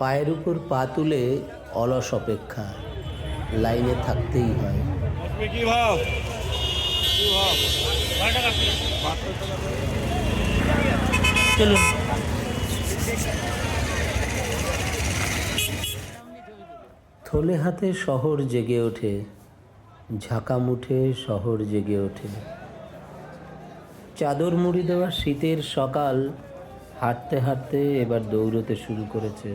পায়ের উপর পা তুলে অলস অপেক্ষা, লাইনে থাকতেই হয়। চলুন। থলে হাতে শহর জেগে ওঠে, ঝাঁকা মুঠে শহর জেগে ওঠে। চাদর মুড়ি দেওয়া শীতের সকাল হাঁটতে হাঁটতে এবার দৌড়তে শুরু করেছে।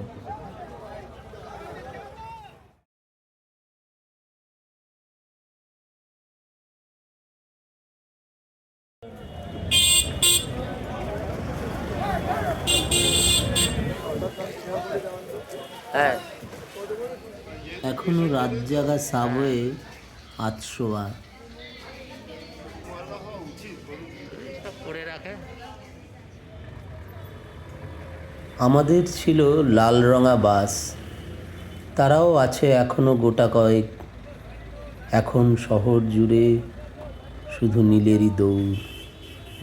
হ্যাঁ, এখনো রাত জাগা সাবওয়ে আতশোয়া। আমাদের ছিল লাল রঙা বাস, তারাও আছে এখনো গোটা কয়েক। এখন শহর জুড়ে শুধু নীলেরই দৌড়,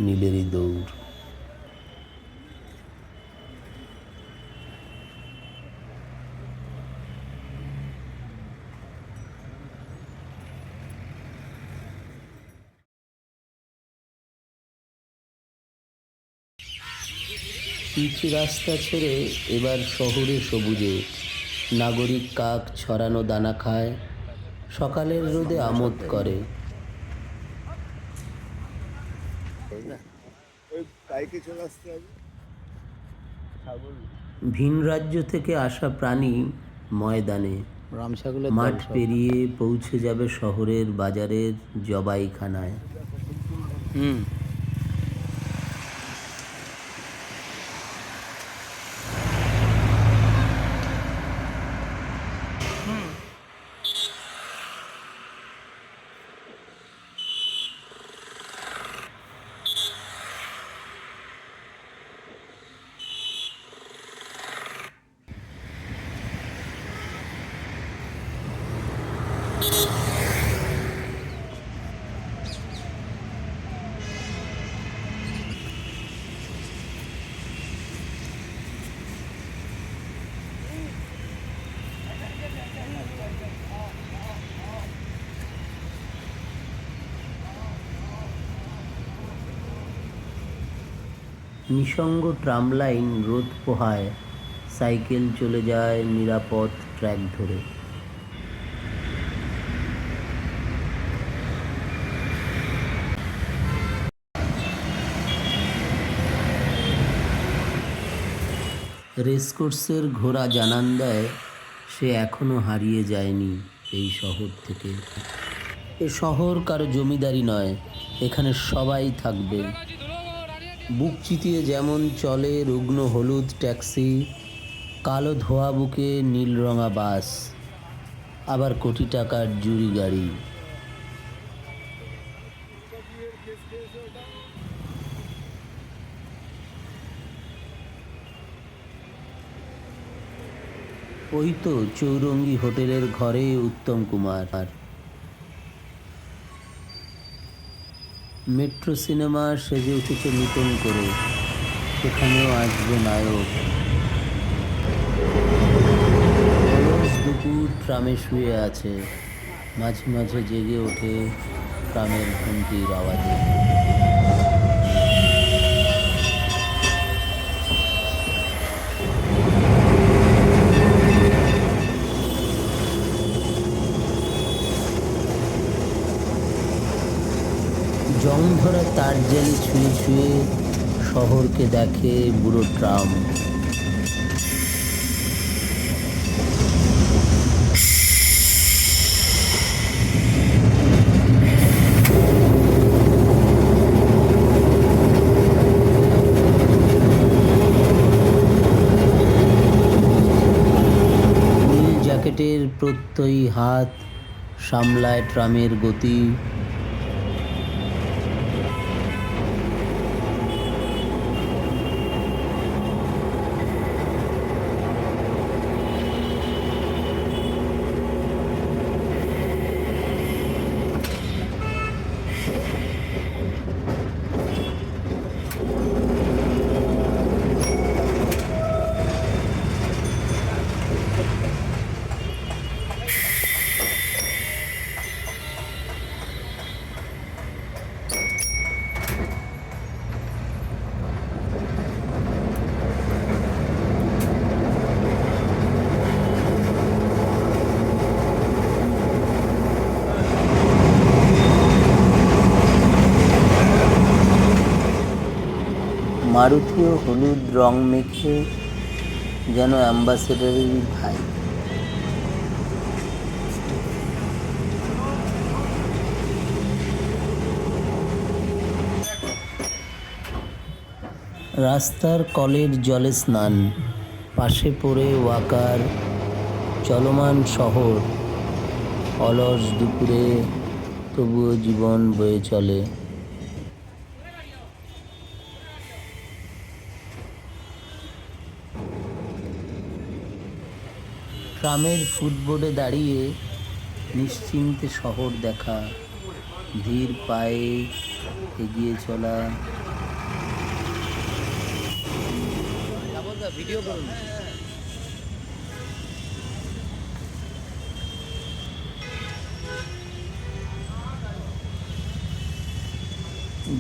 নীলেরই দৌড়। পিচ রাস্তা ছেড়ে এবার শহরে সবুজে নাগরিক কাক ছড়ানো দানা খায়, সকালের রোদে আমোদ করে। ভিন রাজ্য থেকে আসা প্রাণী ময়দানে, মাঠ পেরিয়ে পৌঁছে যাবে শহরের বাজারের জবাইখানায়। নিসঙ্গ ট্রাম লাইন রোদ পোহায়, সাইকেল চলে যায় নিরাপদ ট্র্যাক ধরে। রেসকোর্সের ঘোড়া জানান দেয় সে এখনো হারিয়ে যায়নি এই শহর থেকে। এ শহর কারো জমিদারি নয়, এখানে সবাই থাকবে। বুক চিতিয়ে যেমন চলে রুগ্ন হলুদ ট্যাক্সি, কালো ধোয়া বুকে নীল রঙা বাস, আবার কোটি টাকার জুরি গাড়ি। ওই তো চৌরঙ্গি হোটেলের ঘরে উত্তম কুমার। মেট্রো সিনেমা সেজে উঠেছে নতুন করে, সেখানেও আসবে নায়ক। অলস দুপুর ট্রামে শুয়ে আছে, মাঝে মাঝে জেগে ওঠে ট্রামের ঘন্টির আওয়াজে। জং ধরা তার জালি ছুঁয়ে ছুঁয়ে শহরকে দেখে বুড়ো ট্রাম। নীল জ্যাকেটের প্রত্যয়ী হাত সামলায় ট্রামের গতি। মারুতিও হলুদ রং মেখে যেন অ্যাম্বাসেডারেরই ভাই। রাস্তার কলের জলে স্নান, পাশে পড়ে ওয়াকার, চলমান শহর, অলস দুপুরে তবুও জীবন বয়ে চলে। ট্রামের ফুটবোর্ডে দাঁড়িয়ে নিশ্চিন্তে শহর দেখা, ধীর পায়ে এগিয়ে চলা।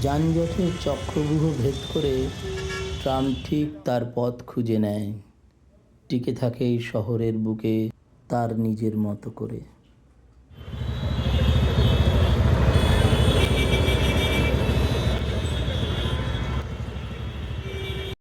যানজটের চক্রব্যূহ ভেদ করে ট্রাম ঠিক তার পথ খুঁজে নেয়, টিকে থাকে এই শহরের বুকে তার নিজের মতো করে।